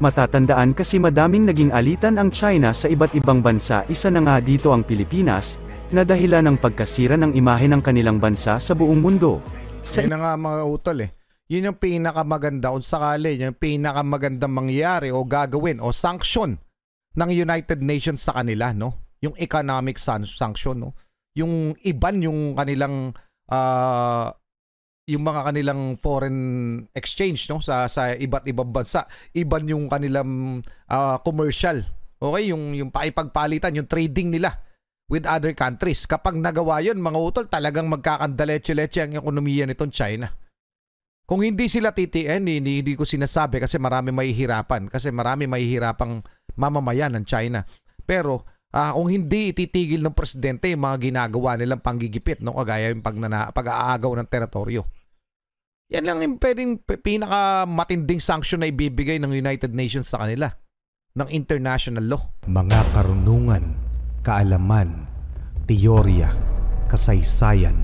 Matatandaan kasi madaming naging alitan ang China sa iba't ibang bansa, isa na nga dito ang Pilipinas, na dahilan ng pagkasira ng imahe ng kanilang bansa sa buong mundo. Yun na nga mga utol Yun yung pinakamaganda kung sakali, yung pinakamagandang mangyayari o gagawin o sanction ng United Nations sa kanila, no? Yung economic sanction, no? Yung iban yung kanilang yung mga kanilang foreign exchange, no, sa iba't ibang bansa, iban yung kanilang commercial, okay, yung pakipagpalitan, yung trading nila with other countries. Kapag nagawa yun mga utol, talagang magkakandaletse-letse ang ekonomiya nitong China. Kung hindi sila titian, hindi ko sinasabi kasi marami mahihirapan, kasi marami mahihirapang mamamayan ng China. Pero kung hindi ititigil ng presidente yung mga ginagawa nilang panggigipit, no, kagaya yung pag-aagaw ng teritoryo. Yan lang yung pwedeng pinakamatinding sanction na ibibigay ng United Nations sa kanila, ng international law. Mga karunungan, kaalaman, teorya, kasaysayan,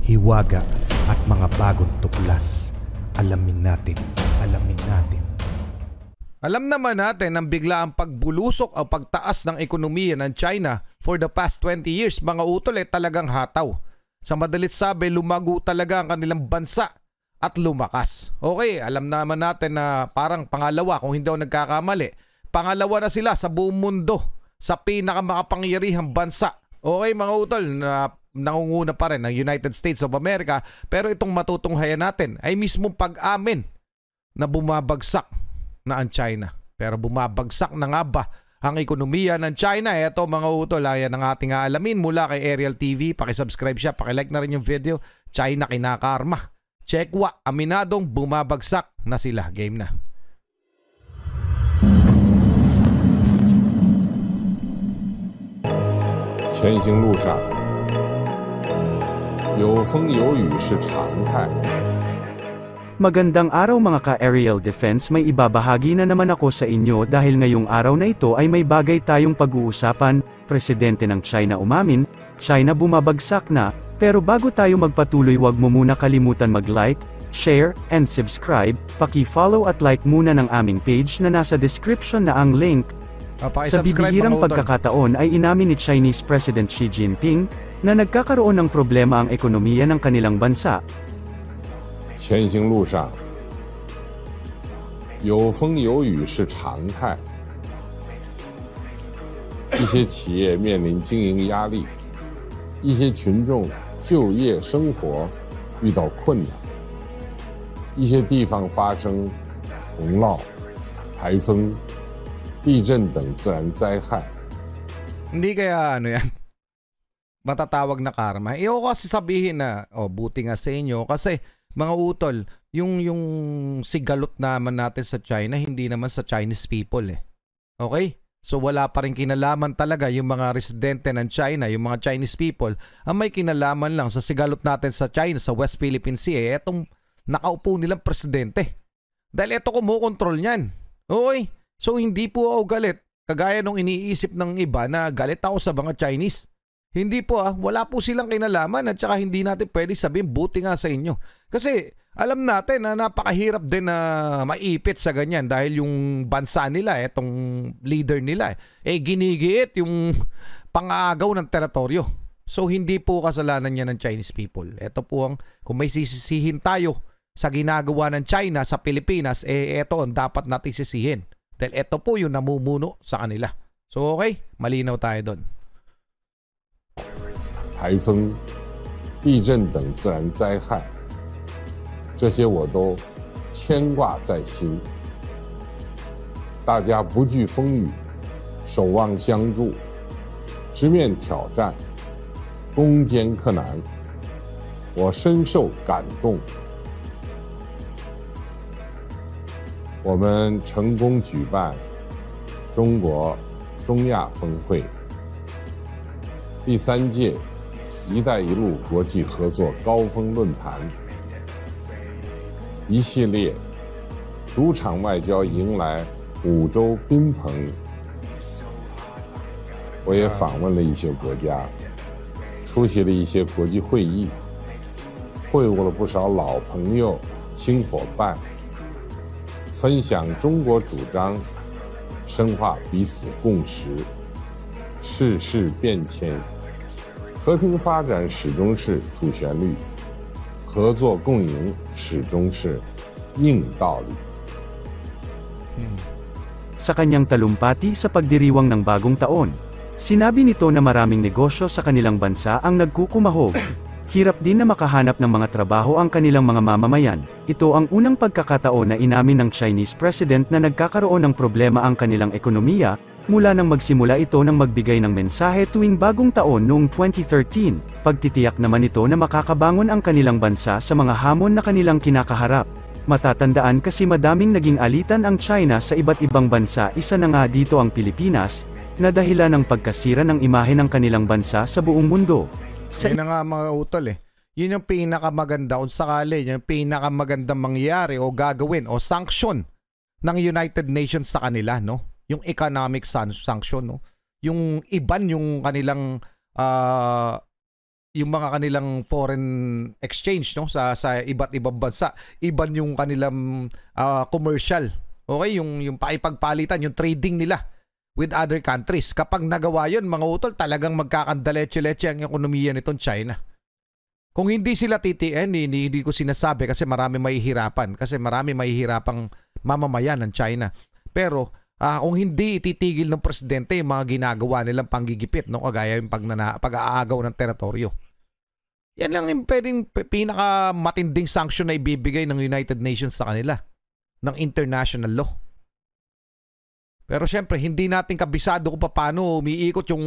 hiwaga at mga bagong tuklas. Alamin natin, alamin natin. Alam naman natin ang biglaang pagbulusok o pagtaas ng ekonomiya ng China for the past 20 years, mga utol, talagang hataw. Sa madalit sabi, lumago talaga ang kanilang bansa at lumakas. Okay, alam naman natin na parang pangalawa, kung hindi ako nagkakamali, pangalawa na sila sa buong mundo sa pinakamakapangyarihang bansa. Okay mga utol, na nangunguna pa rin ng United States of America, pero itong matutunghayan natin ay mismong pag-amin na bumabagsak na ang China. Pero bumabagsak na nga ba ang ekonomiya ng China? Ito mga utol, yan ang ating aalamin mula kay Ariel TV. Pakisubscribe siya, pakilike na rin yung video. China kinakarma. Chekwa, aminadong bumabagsak na sila. Game na. 前行路上有风有雨是常态。 Magandang araw mga ka-Aerial Defense, may ibabahagi na naman ako sa inyo dahil ngayong araw na ito ay may bagay tayong pag-uusapan. Presidente ng China umamin, China bumabagsak na, pero bago tayo magpatuloy wag mo muna kalimutan mag-like, share, and subscribe, paki-follow at like muna ng aming page na nasa description na ang link. Sa bibihirang pagkakataon ay inamin ni Chinese President Xi Jinping, na nagkakaroon ng problema ang ekonomiya ng kanilang bansa. 前行路上有风有雨是常态，一些企业面临经营压力，一些群众就业生活遇到困难，一些地方发生洪涝、台风、地震等自然灾害。 Hindi kaya ano yan? Matatawag na karma. Iyo kasi sabihin na, buti nga sa inyo kasi mga utol, yung sigalot naman natin sa China, hindi naman sa Chinese people Okay? So wala pa rin kinalaman talaga yung mga residente ng China, yung mga Chinese people, ang may kinalaman lang sa sigalot natin sa China, sa West Philippine Sea, etong nakaupo nilang presidente. Dahil eto kumukontrol niyan. Okay? So hindi po ako galit, kagaya nung iniisip ng iba na galit ako sa mga Chinese. Hindi po wala po silang kinalaman at saka hindi natin pwede sabihin buti nga sa inyo. Kasi alam natin na napakahirap din na maipit sa ganyan dahil yung bansa nila, etong leader nila, ginigiit yung pang-aagaw ng teritoryo. So hindi po kasalanan niya ng Chinese people. Ito po ang, kung may sisisihin tayo sa ginagawa ng China sa Pilipinas, ito ang dapat natin sisihin. Dahil ito po yung namumuno sa kanila. So okay, malinaw tayo doon. 台风、地震等自然灾害，这些我都牵挂在心。大家不惧风雨，守望相助，直面挑战，攻坚克难，我深受感动。我们成功举办中国中亚峰会第3届“一带一路”国际合作高峰论坛，一系列主场外交迎来5周宾朋。我也访问了一些国家，出席了一些国际会议，会晤了不少老朋友、新伙伴，分享中国主张，深化彼此共识。世事变迁，和平发展始终是主旋律，合作共赢始终是硬道理。 Sa kanyang talumpati sa pagdiriwang ng bagong taon, sinabi nito na maraming negosyo sa kanilang bansa ang nagkukumahog. Hirap din na makahanap ng mga trabaho ang kanilang mga mamamayan. Ito ang unang pagkakataon na inamin ng Chinese President na nagkakaroon ng problema ang kanilang ekonomiya, mula nang magsimula ito ng magbigay ng mensahe tuwing bagong taon noong 2013, pagtitiyak naman ito na makakabangon ang kanilang bansa sa mga hamon na kanilang kinakaharap. Matatandaan kasi madaming naging alitan ang China sa iba't ibang bansa, isa na nga dito ang Pilipinas, na dahilan ng pagkasira ng imahe ng kanilang bansa sa buong mundo. Yun na nga mga utol Yun yung pinakamaganda kung sakali, yung pinakamagandang mangyayari o gagawin o sanction ng United Nations sa kanila, no? Yung economic sanction, no? Yung iban yung kanilang yung mga kanilang foreign exchange, no, sa iba't ibang bansa, iban yung kanilang commercial, okay, yung paipagpalitan, yung trading nila with other countries. Kapag nagawa yun, mga utol, talagang magkakandaletse-letse ang ekonomiya nitong China. Kung hindi sila titian, hindi ko sinasabi kasi marami mahihirapan, kasi marami mahihirapang mamamayan ng China. Pero kung hindi ititigil ng presidente yung mga ginagawa nilang panggigipit, no, kagaya yung pag-aagaw ng teritoryo. Yan lang yung pwedeng pinakamatinding sanction na ibibigay ng United Nations sa kanila, ng international law. Pero syempre, hindi natin kabisado kung paano umiikot yung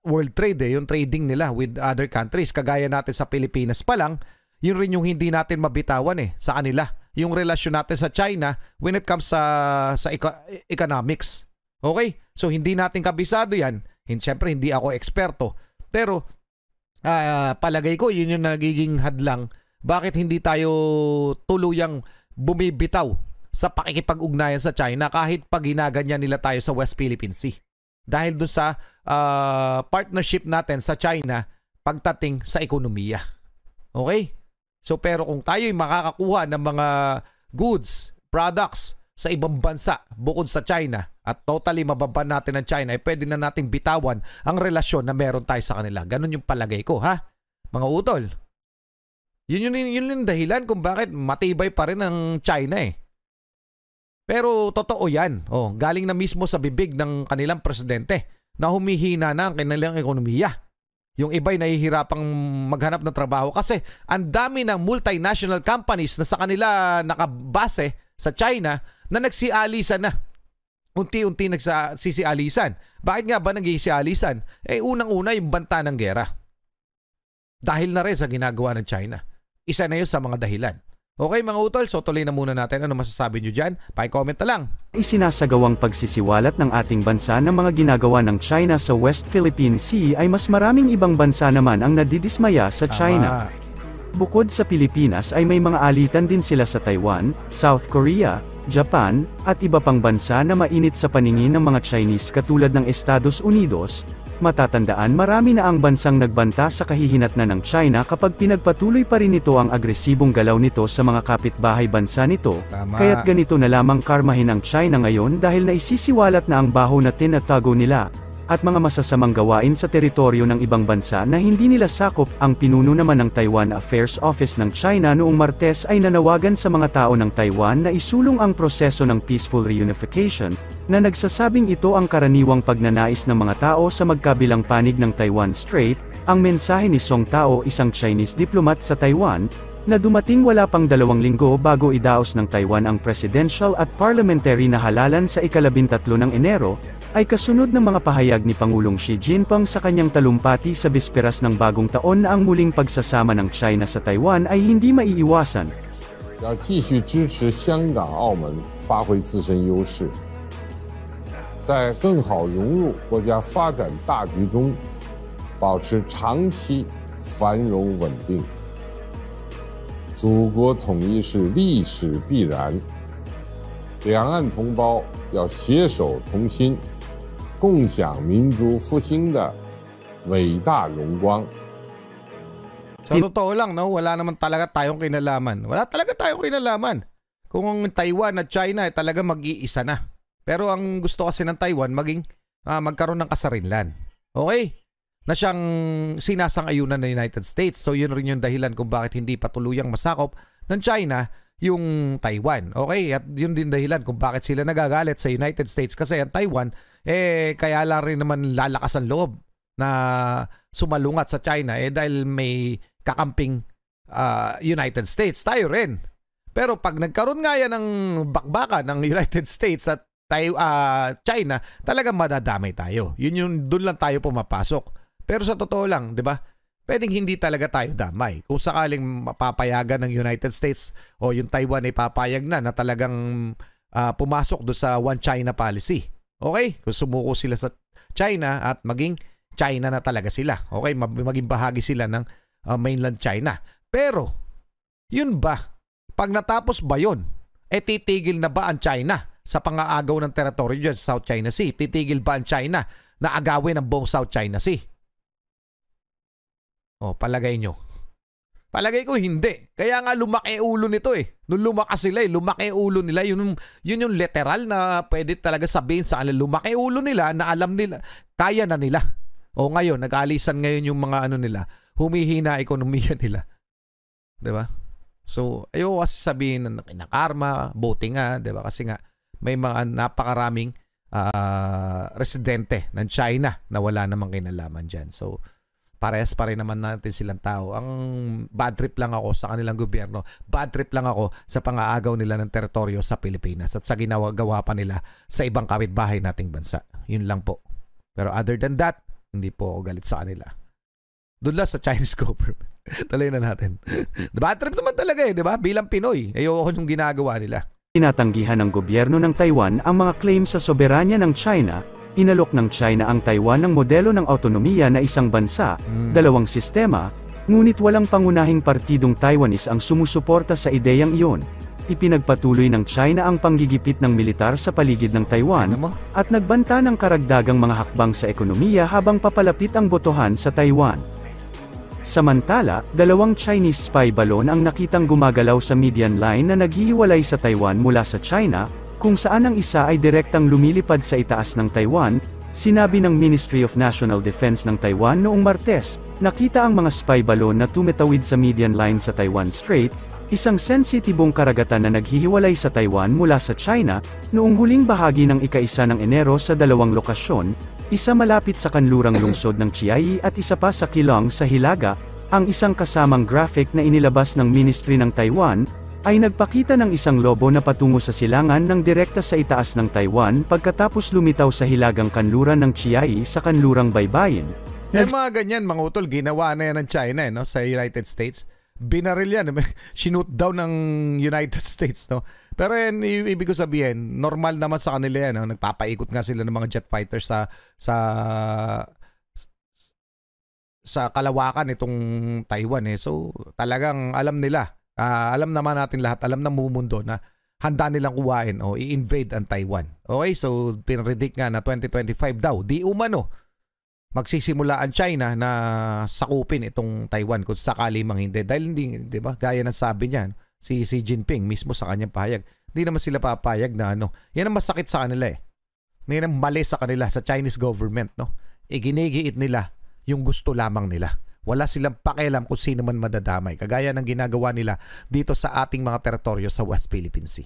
world trade, yung trading nila with other countries. Kagaya natin sa Pilipinas pa lang, yun rin yung hindi natin mabitawan sa kanila. Yung relasyon natin sa China when it comes sa economics. Okay? So hindi natin kabisado yan. Siyempre hindi ako eksperto. Pero palagay ko yun yung nagiging hadlang. Bakit hindi tayo tuluyang bumibitaw sa pakikipag-ugnayan sa China kahit pag ginaganyan nila tayo sa West Philippine Sea? Dahil dun sa partnership natin sa China pagdating sa ekonomiya. Okay? So pero kung tayo'y makakakuha ng mga goods, products sa ibang bansa bukod sa China at totally mababan natin ang China, pwede na nating bitawan ang relasyon na meron tayo sa kanila. Ganun yung palagay ko, ha? Mga utol. Yun yung dahilan kung bakit matibay pa rin ang China Pero totoo yan. Galing na mismo sa bibig ng kanilang presidente na humihina na ang kanilang ekonomiya. Yung iba'y nahihirapang maghanap ng trabaho kasi ang dami ng multinational companies na sa kanila nakabase sa China na nagsialisan na. Unti-unti nagsisialisan. Bakit nga ba nagsisialisan? Unang-una yung banta ng gera. Dahil na rin sa ginagawa ng China. Isa na yun sa mga dahilan. Okay mga utol, so tuloy na muna natin. Ano masasabi nyo dyan? Pa-comment na lang. Isinasagawang pagsisiwalat ng ating bansa ng mga ginagawa ng China sa West Philippine Sea ay mas maraming ibang bansa naman ang nadidismaya sa China. Bukod sa Pilipinas ay may mga alitan din sila sa Taiwan, South Korea, Japan, at iba pang bansa na mainit sa paningin ng mga Chinese katulad ng Estados Unidos. Matatandaan marami na ang bansang nagbanta sa kahihinatnan ng China kapag pinagpatuloy pa rin nito ang agresibong galaw nito sa mga kapitbahay bansa nito. Kaya't ganito na lamang karmahin ang China ngayon dahil naisisiwalat na ang baho na tinatago nila at mga masasamang gawain sa teritoryo ng ibang bansa na hindi nila sakop. Ang pinuno naman ng Taiwan Affairs Office ng China noong Martes ay nanawagan sa mga tao ng Taiwan na isulong ang proseso ng peaceful reunification, na nagsasabing ito ang karaniwang pagnanais ng mga tao sa magkabilang panig ng Taiwan Strait. Ang mensahe ni Song Tao, isang Chinese diplomat sa Taiwan, na dumating wala pang 2 linggo bago idaos ng Taiwan ang presidential at parliamentary na halalan sa ika-13 ng Enero, ay kasunod ng mga pahayag ni Pangulong Xi Jinping sa kanyang talumpati sa bisperas ng bagong taon na ang muling pagsasama ng China sa Taiwan ay hindi maiiwasan. 要继续支持香港、澳门发挥自身优势，在更好融入国家发展大局中，保持长期繁荣稳定。祖国统一是历史必然，两岸同胞要携手同心，共享民族复兴的伟大荣光。 Sa totoo lang, no, wala naman talaga tayong kinalaman. Wala talaga tayong kinalaman kung ang Taiwan at China ay talaga mag-iisa na. Pero ang gusto kasi ng Taiwan magkaroon ng kasarinlan. Okay? Na siyang sinasang-ayunan ng United States. So yun rin yung dahilan kung bakit hindi patuluyang masakop ng China yung Taiwan. Okay? At yun din dahilan kung bakit sila nagagalit sa United States kasi ang Taiwan, kaya lang rin naman lalakas ang loob na sumalungat sa China dahil may kakamping United States. Tayo rin. Pero pag nagkaroon nga yan ng bakbakan ng United States at China, talagang madadamay tayo. Doon lang tayo pumapasok. Pero sa totoo lang, di ba? Pwedeng hindi talaga tayo damay. Kung sakaling mapapayagan ng United States o yung Taiwan ay papayag na talagang pumasok doon sa One China policy. Okay? Kung sumuko sila sa China at maging China na talaga sila. Okay? Maging bahagi sila ng mainland China. Pero, yun ba? Pag natapos ba yun? Titigil na ba ang China sa pangaagaw ng teritoryo dyan sa South China Sea? Titigil ba ang China na agawin ang buong South China Sea? Palagay nyo. Palagay ko hindi. Kaya nga lumaki ulo nito Nung lumakas sila lumaki ulo nila. Yun yung literal na pwede talaga sabihin sa kanila. Lumaki ulo nila na alam nila, kaya na nila. Ngayon, nag-aalisan ngayon yung mga nila. Humihina ekonomiya nila. Diba? So, ayoko kasi sabihin na kinakarma, buti nga, diba? Kasi nga, may mga napakaraming residente ng China na wala namang kinalaman dyan. So, parehas pa rin naman natin silang tao. Ang bad trip lang ako sa kanilang gobyerno. Bad trip lang ako sa pangaagaw nila ng teritoryo sa Pilipinas at sa ginagawa pa nila sa ibang kapitbahay nating bansa. Yun lang po. Pero other than that, hindi po ako galit sa kanila. Doon lang sa Chinese government. Talay na natin. Bad trip naman talaga di ba? Bilang Pinoy. Ayoko yung ginagawa nila. Tinatanggihan ng gobyerno ng Taiwan ang mga claim sa soberanya ng China. Inalok ng China ang Taiwan ng modelo ng autonomiya na isang bansa, dalawang sistema, ngunit walang pangunahing partidong Taiwanese ang sumusuporta sa ideyang iyon. Ipinagpatuloy ng China ang panggigipit ng militar sa paligid ng Taiwan, at nagbanta ng karagdagang mga hakbang sa ekonomiya habang papalapit ang botohan sa Taiwan. Samantala, dalawang Chinese spy balon ang nakitang gumagalaw sa median line na naghihiwalay sa Taiwan mula sa China, kung saan ang isa ay direktang lumilipad sa itaas ng Taiwan. Sinabi ng Ministry of National Defense ng Taiwan noong Martes, nakita ang mga spy balon na tumitawid sa median line sa Taiwan Strait, isang sensitibong karagatan na naghihiwalay sa Taiwan mula sa China, noong huling bahagi ng ika-1 ng Enero sa dalawang lokasyon, isa malapit sa kanlurang lungsod ng Chiayi at isa pa sa Keelung sa Hilaga. Ang isang kasamang graphic na inilabas ng Ministry ng Taiwan, ay nagpakita ng isang lobo na patungo sa silangan ng direkta sa itaas ng Taiwan pagkatapos lumitaw sa hilagang kanluran ng Chiayi sa kanlurang baybayin. Mga ganyan mga utol, ginawa na yan ng China sa United States. Binaril yan, shoot down ng United States. Pero yan, ibig ko sabihin, normal naman sa kanila yan. Nagpapaikot nga sila ng mga jet fighters sa kalawakan itong Taiwan. So talagang alam nila. Alam naman natin lahat, alam ng mundo na handa nilang kuwain o i-invade ang Taiwan. Okay, so pinredict nga na 2025 daw, di umano, magsisimula ang China na sakupin itong Taiwan kung sakali mang hindi. Dahil hindi, di ba, gaya ng sabi niya, si Xi Jinping mismo sa kanyang pahayag, hindi naman sila papayag na yan ang masakit sa kanila Yan ang mali sa kanila, sa Chinese government, Iginigiit nila yung gusto lamang nila. Wala silang pakialam kung sino man madadamay. Kagaya ng ginagawa nila dito sa ating mga teritoryo sa West Philippine Sea.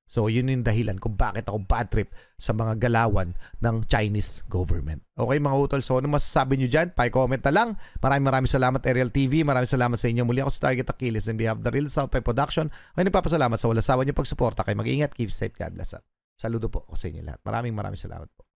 So yun yung dahilan kung bakit ako bad trip sa mga galawan ng Chinese government. Okay mga utol, so ano masasabi nyo dyan? Pa-comment na lang. Maraming salamat Ariel TV. Maraming salamat sa inyo. Muli ako sa Target Achilles and we have the Real South Production. Ay nagpapasalamat sa wala sawa nyo pagsuporta. Kayo mag-ingat. Keep safe. God bless. Saludo po ako sa inyo lahat. Maraming salamat po.